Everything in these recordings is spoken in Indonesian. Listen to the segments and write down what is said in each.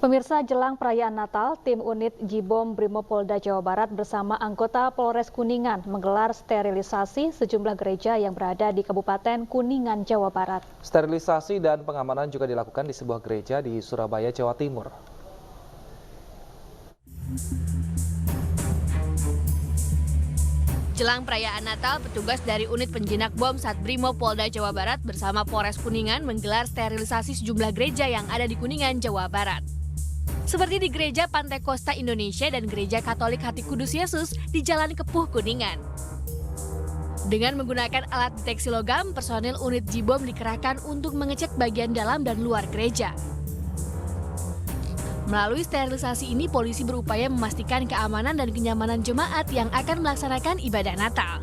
Pemirsa, jelang perayaan Natal, tim unit Jibom Brimopolda Jawa Barat bersama anggota Polres Kuningan menggelar sterilisasi sejumlah gereja yang berada di Kabupaten Kuningan, Jawa Barat. Sterilisasi dan pengamanan juga dilakukan di sebuah gereja di Surabaya, Jawa Timur. Jelang perayaan Natal, petugas dari unit penjinak bom Satbrimo Polda Jawa Barat bersama Polres Kuningan menggelar sterilisasi sejumlah gereja yang ada di Kuningan, Jawa Barat. Seperti di Gereja Pantai Kosta Indonesia dan Gereja Katolik Hati Kudus Yesus di Jalan Kepuh, Kuningan. Dengan menggunakan alat deteksi logam, personil unit Jibom dikerahkan untuk mengecek bagian dalam dan luar gereja. Melalui sterilisasi ini, polisi berupaya memastikan keamanan dan kenyamanan jemaat yang akan melaksanakan ibadah Natal.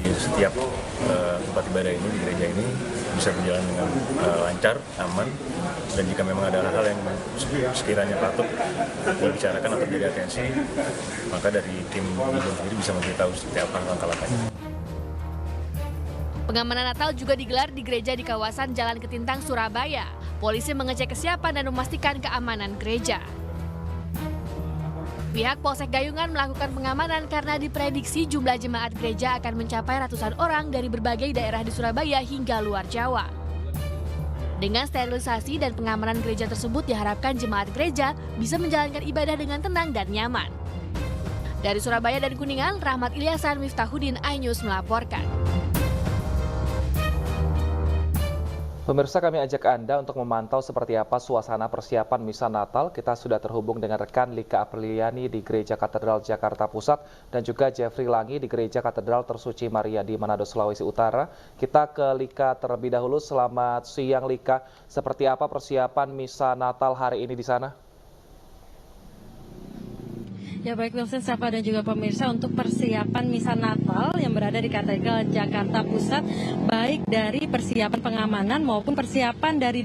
Setiap tempat ibadah ini di gereja ini bisa berjalan dengan lancar, aman, dan jika memang ada hal-hal yang sekiranya patut dibicarakan atau jadi atensi, maka dari tim Jibom sendiri bisa memberitahu seperti apa langkah-langkahnya. Pengamanan Natal juga digelar di gereja di kawasan Jalan Ketintang, Surabaya. Polisi mengecek kesiapan dan memastikan keamanan gereja. Pihak Polsek Gayungan melakukan pengamanan karena diprediksi jumlah jemaat gereja akan mencapai ratusan orang dari berbagai daerah di Surabaya hingga luar Jawa. Dengan sterilisasi dan pengamanan gereja tersebut diharapkan jemaat gereja bisa menjalankan ibadah dengan tenang dan nyaman. Dari Surabaya dan Kuningan, Rahmat Ilyasan, Miftahudin, iNews melaporkan. Pemirsa, kami ajak Anda untuk memantau seperti apa suasana persiapan misa Natal. Kita sudah terhubung dengan rekan Lika Apriliani di Gereja Katedral Jakarta Pusat dan juga Jeffrey Langi di Gereja Katedral Tersuci Maria di Manado, Sulawesi Utara. Kita ke Lika terlebih dahulu. Selamat siang, Lika. Seperti apa persiapan misa Natal hari ini di sana? Ya baik Wilson, Sapa dan juga pemirsa, untuk persiapan misa Natal yang berada di Katedral Jakarta Pusat, baik dari persiapan pengamanan maupun persiapan dari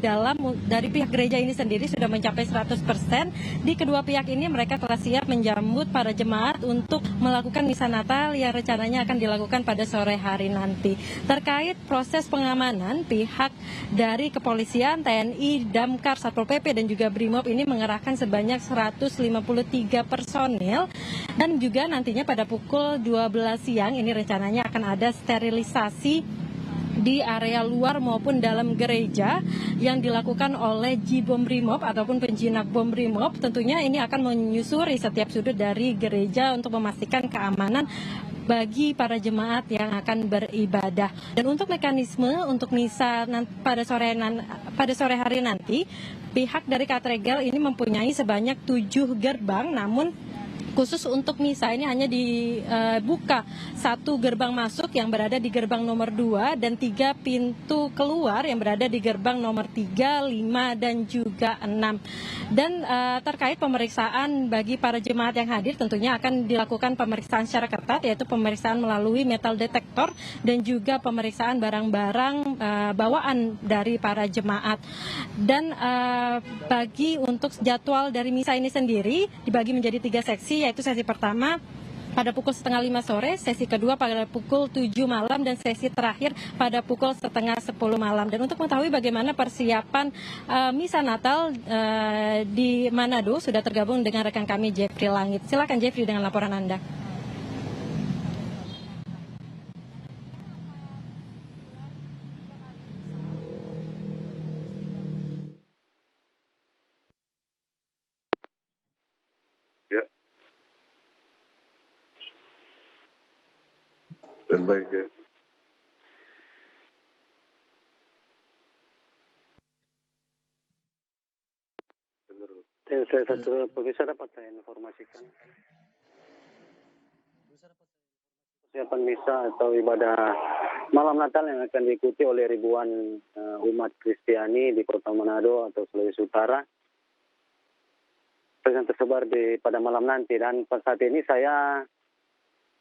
pihak gereja ini sendiri sudah mencapai 100%. Di kedua pihak ini mereka telah siap menjemput para jemaat untuk melakukan misa Natal yang rencananya akan dilakukan pada sore hari nanti. Terkait proses pengamanan, pihak dari kepolisian, TNI, Damkar, Satpol PP dan juga Brimob ini mengerahkan sebanyak 153 personil. Dan juga nantinya pada pukul 12 siang ini rencananya akan ada sterilisasi di area luar maupun dalam gereja yang dilakukan oleh Jibom Brimob ataupun penjinak bom Brimob. Tentunya ini akan menyusuri setiap sudut dari gereja untuk memastikan keamanan bagi para jemaat yang akan beribadah. Dan untuk mekanisme untuk misa pada sore hari nanti, pihak dari katedral ini mempunyai sebanyak 7 gerbang, namun khusus untuk misa ini hanya dibuka 1 gerbang masuk yang berada di gerbang nomor 2 dan 3 pintu keluar yang berada di gerbang nomor 3, 5 dan juga 6. Dan terkait pemeriksaan bagi para jemaat yang hadir tentunya akan dilakukan pemeriksaan secara ketat, yaitu pemeriksaan melalui metal detektor dan juga pemeriksaan barang-barang bawaan dari para jemaat. Dan bagi untuk jadwal dari misa ini sendiri dibagi menjadi 3 seksi, yaitu sesi pertama pada pukul 4:30 sore, sesi kedua pada pukul 7 malam, dan sesi terakhir pada pukul 9:30 malam. Dan untuk mengetahui bagaimana persiapan misa Natal di Manado, sudah tergabung dengan rekan kami Jeffrey Langit. Silakan Jeffrey dengan laporan Anda. Ya. Dan baik ya. Saya satu pemirsa dapat saya informasikan persiapan misa atau ibadah malam Natal yang akan diikuti oleh ribuan umat Kristiani di Kota Manado atau Sulawesi Utara yang tersebar pada malam nanti. Dan saat ini saya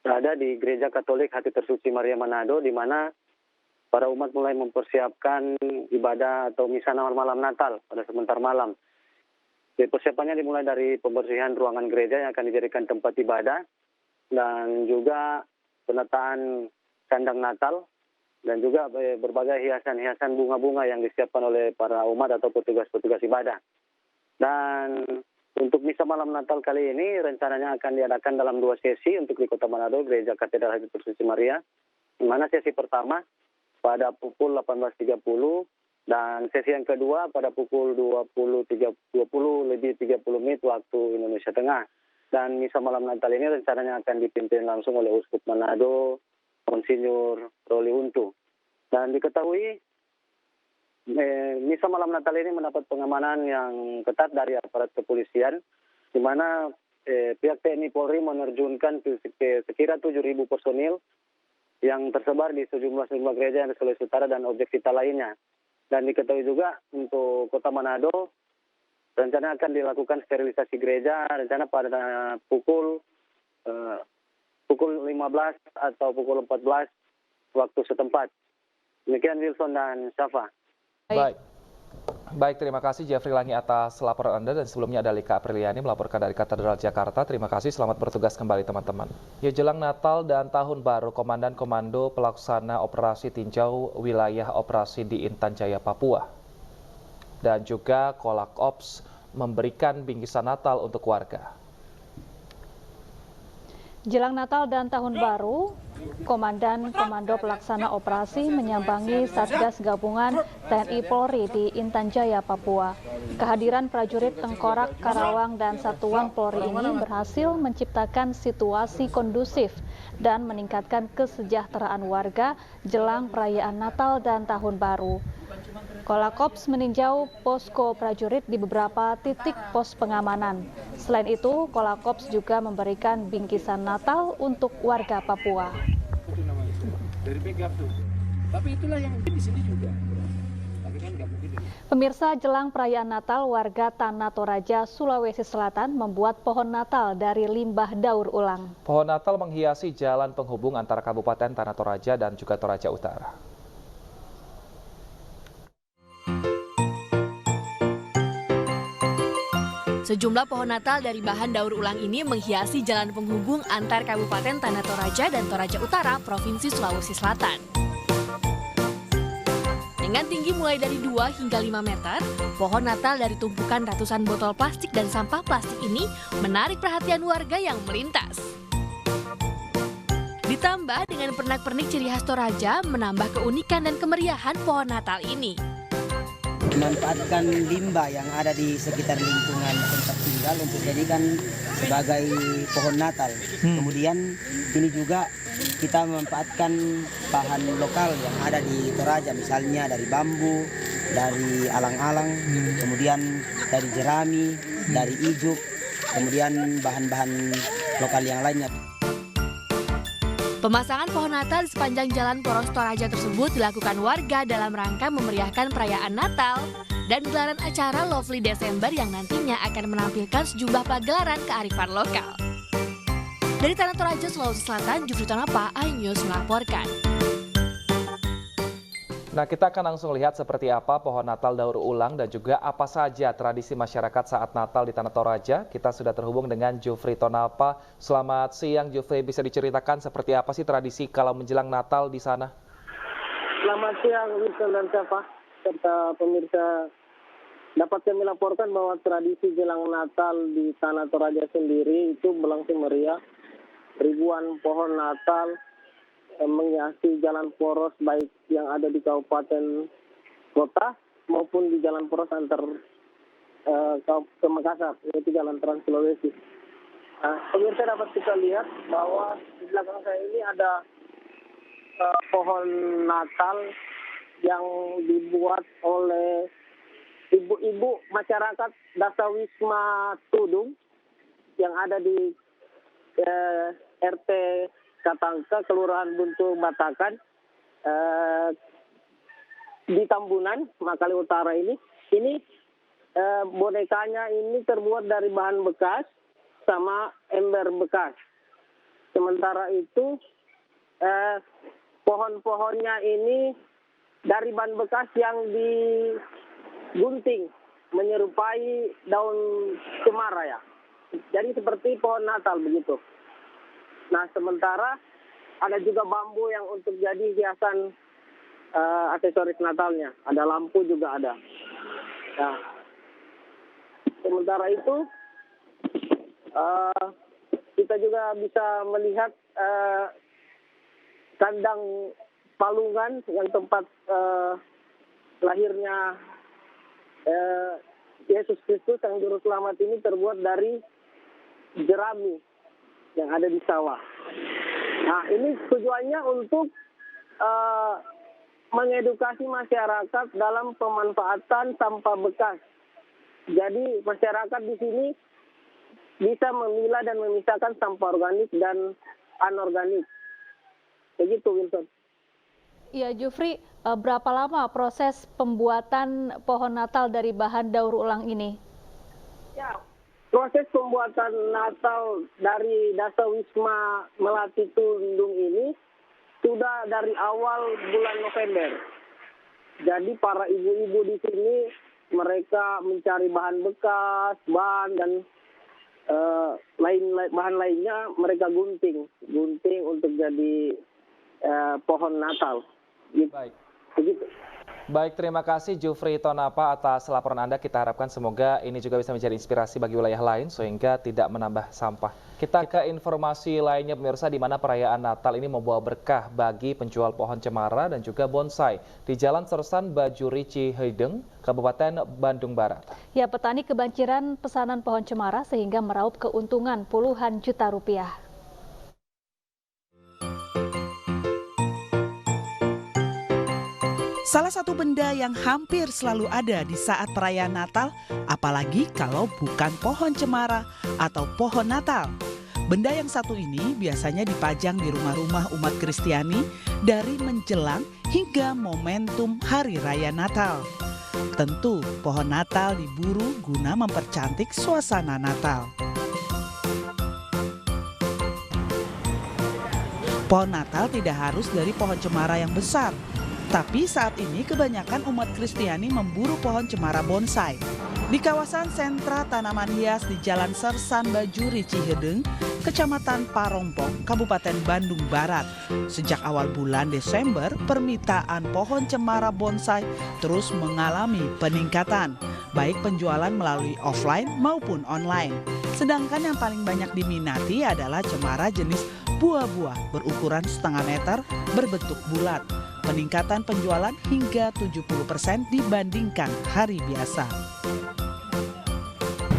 berada di Gereja Katolik Hati Tersuci Maria Manado, di mana para umat mulai mempersiapkan ibadah atau misa malam Natal pada sebentar malam. Jadi persiapannya dimulai dari pembersihan ruangan gereja yang akan dijadikan tempat ibadah dan juga penataan kandang Natal dan juga berbagai hiasan-hiasan bunga-bunga yang disiapkan oleh para umat atau petugas-petugas ibadah. Dan untuk misa malam Natal kali ini rencananya akan diadakan dalam 2 sesi untuk di Kota Manado, Gereja Katedral Hati Tersuci Maria, di mana sesi pertama pada pukul 18.30 dan sesi yang kedua pada pukul 20.30 waktu Indonesia Tengah. Dan misa malam Natal ini rencananya akan dipimpin langsung oleh Uskup Manado, Monsinyur Roli Untu. Dan diketahui misa malam Natal ini mendapat pengamanan yang ketat dari aparat kepolisian, di mana pihak TNI Polri menerjunkan sekira 7.000 personil yang tersebar di sejumlah gereja di Sulawesi Utara dan objek vital lainnya. Dan diketahui juga untuk Kota Manado, rencana akan dilakukan sterilisasi gereja, rencana pada pukul 15 atau pukul 14 waktu setempat. Demikian Wilson dan Syafa. Baik, terima kasih Jeffrey Langi atas laporan Anda, dan sebelumnya ada Lika Apriliani melaporkan dari Katedral Jakarta. Terima kasih, selamat bertugas kembali teman-teman. Ya, jelang Natal dan Tahun Baru, Komandan Komando Pelaksana Operasi Tinjau Wilayah Operasi di Intan Jaya, Papua, dan juga Kolak Ops memberikan bingkisan Natal untuk warga. Jelang Natal dan Tahun Baru, Komandan Komando Pelaksana Operasi menyambangi Satgas Gabungan TNI Polri di Intan Jaya, Papua. Kehadiran prajurit Tengkorak, Karawang, dan Satuan Polri ini berhasil menciptakan situasi kondusif dan meningkatkan kesejahteraan warga jelang perayaan Natal dan Tahun Baru. Kolakops meninjau posko prajurit di beberapa titik pos pengamanan. Selain itu, Kolakops juga memberikan bingkisan Natal untuk warga Papua. Pemirsa, jelang perayaan Natal, warga Tanah Toraja, Sulawesi Selatan membuat pohon Natal dari limbah daur ulang. Pohon Natal menghiasi jalan penghubung antara Kabupaten Tanah Toraja dan juga Toraja Utara. Sejumlah pohon Natal dari bahan daur ulang ini menghiasi jalan penghubung antar Kabupaten Tanah Toraja dan Toraja Utara, Provinsi Sulawesi Selatan. Dengan tinggi mulai dari 2 hingga 5 meter, pohon Natal dari tumpukan ratusan botol plastik dan sampah plastik ini menarik perhatian warga yang melintas. Ditambah dengan pernak-pernik ciri khas Toraja, menambah keunikan dan kemeriahan pohon Natal ini. Memanfaatkan limbah yang ada di sekitar lingkungan tempat tinggal untuk jadikan sebagai pohon Natal. Kemudian ini juga kita memanfaatkan bahan lokal yang ada di Toraja, misalnya dari bambu, dari alang-alang, kemudian dari jerami, dari ijuk, kemudian bahan-bahan lokal yang lainnya. Pemasangan pohon Natal di sepanjang jalan Poros Toraja tersebut dilakukan warga dalam rangka memeriahkan perayaan Natal dan gelaran acara Lovely Desember yang nantinya akan menampilkan sejumlah pagelaran kearifan lokal. Dari Tanah Toraja, Sulawesi Selatan, Jufri Tonapa, iNews melaporkan. Nah, kita akan langsung lihat seperti apa pohon Natal daur ulang dan juga apa saja tradisi masyarakat saat Natal di Tanah Toraja. Kita sudah terhubung dengan Jufri Tonapa. Selamat siang, Jufri. Bisa diceritakan seperti apa sih tradisi kalau menjelang Natal di sana? Selamat siang, Wilson dan Syafa, serta pemirsa. Dapat kami laporkan bahwa tradisi jelang Natal di Tanah Toraja sendiri itu berlangsung meriah. Ribuan pohon Natal menghiasi jalan poros baik yang ada di kabupaten kota maupun di jalan poros antar ke Makassar, yaitu jalan Trans Sulawesi. Pemirsa dapat kita lihat bahwa di belakang saya ini ada pohon Natal yang dibuat oleh ibu-ibu masyarakat Dasawisma Tudung yang ada di RT Katangka, Kelurahan Buntu Batakan, di Tambunan, Makale Utara ini. Ini bonekanya ini terbuat dari bahan bekas sama ember bekas. Sementara itu pohon-pohonnya ini dari bahan bekas yang digunting menyerupai daun cemara ya. Jadi seperti pohon Natal begitu. Nah, sementara ada juga bambu yang untuk jadi hiasan aksesoris Natalnya. Ada lampu juga ada. Nah, sementara itu kita juga bisa melihat kandang Palungan yang tempat lahirnya Yesus Kristus yang juru selamat ini terbuat dari jerami yang ada di sawah. Nah, ini tujuannya untuk mengedukasi masyarakat dalam pemanfaatan sampah bekas. Jadi masyarakat di sini bisa memilah dan memisahkan sampah organik dan anorganik. Begitu, Wilson. Iya, Jufri, berapa lama proses pembuatan pohon Natal dari bahan daur ulang ini? Ya, proses pembuatan Natal dari Dasawisma Melati Tundung ini sudah dari awal bulan November. Jadi para ibu-ibu di sini mereka mencari bahan bekas, bahan dan bahan lainnya mereka gunting untuk jadi pohon Natal. Baik. Begitu. Baik, terima kasih Jufri Tonapa atas laporan Anda. Kita harapkan semoga ini juga bisa menjadi inspirasi bagi wilayah lain sehingga tidak menambah sampah. Kita ke informasi lainnya pemirsa, di mana perayaan Natal ini membawa berkah bagi penjual pohon cemara dan juga bonsai di Jalan Sersan Bajuri Cihideng, Kabupaten Bandung Barat. Ya, petani kebanjiran pesanan pohon cemara sehingga meraup keuntungan puluhan juta rupiah. Salah satu benda yang hampir selalu ada di saat perayaan Natal, apalagi kalau bukan pohon cemara atau pohon Natal. Benda yang satu ini biasanya dipajang di rumah-rumah umat Kristiani dari menjelang hingga momentum Hari Raya Natal. Tentu, pohon Natal diburu guna mempercantik suasana Natal. Pohon Natal tidak harus dari pohon cemara yang besar. Tapi saat ini kebanyakan umat Kristiani memburu pohon cemara bonsai. Di kawasan sentra tanaman hias di Jalan Sersan Bajuri Cihideng, Kecamatan Parompong, Kabupaten Bandung Barat. Sejak awal bulan Desember, permintaan pohon cemara bonsai terus mengalami peningkatan, baik penjualan melalui offline maupun online. Sedangkan yang paling banyak diminati adalah cemara jenis buah-buah berukuran setengah meter berbentuk bulat. Peningkatan penjualan hingga 70% dibandingkan hari biasa.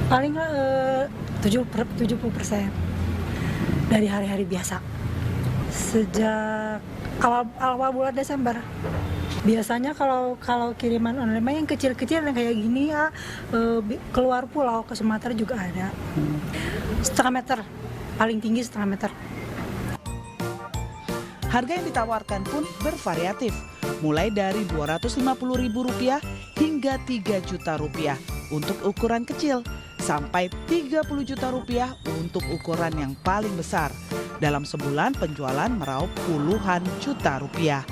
Paling 70% dari hari-hari biasa. Sejak awal bulan Desember. Biasanya kalau kiriman online yang kecil-kecil yang kayak gini ya keluar pulau ke Sumatera juga ada. Setengah meter, paling tinggi setengah meter. Harga yang ditawarkan pun bervariatif, mulai dari Rp250.000 hingga Rp3 juta untuk ukuran kecil, sampai Rp30 juta untuk ukuran yang paling besar. Dalam sebulan penjualan meraup puluhan juta rupiah.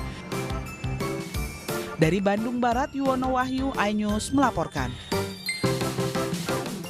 Dari Bandung Barat, Yuwono Wahyu, iNews melaporkan.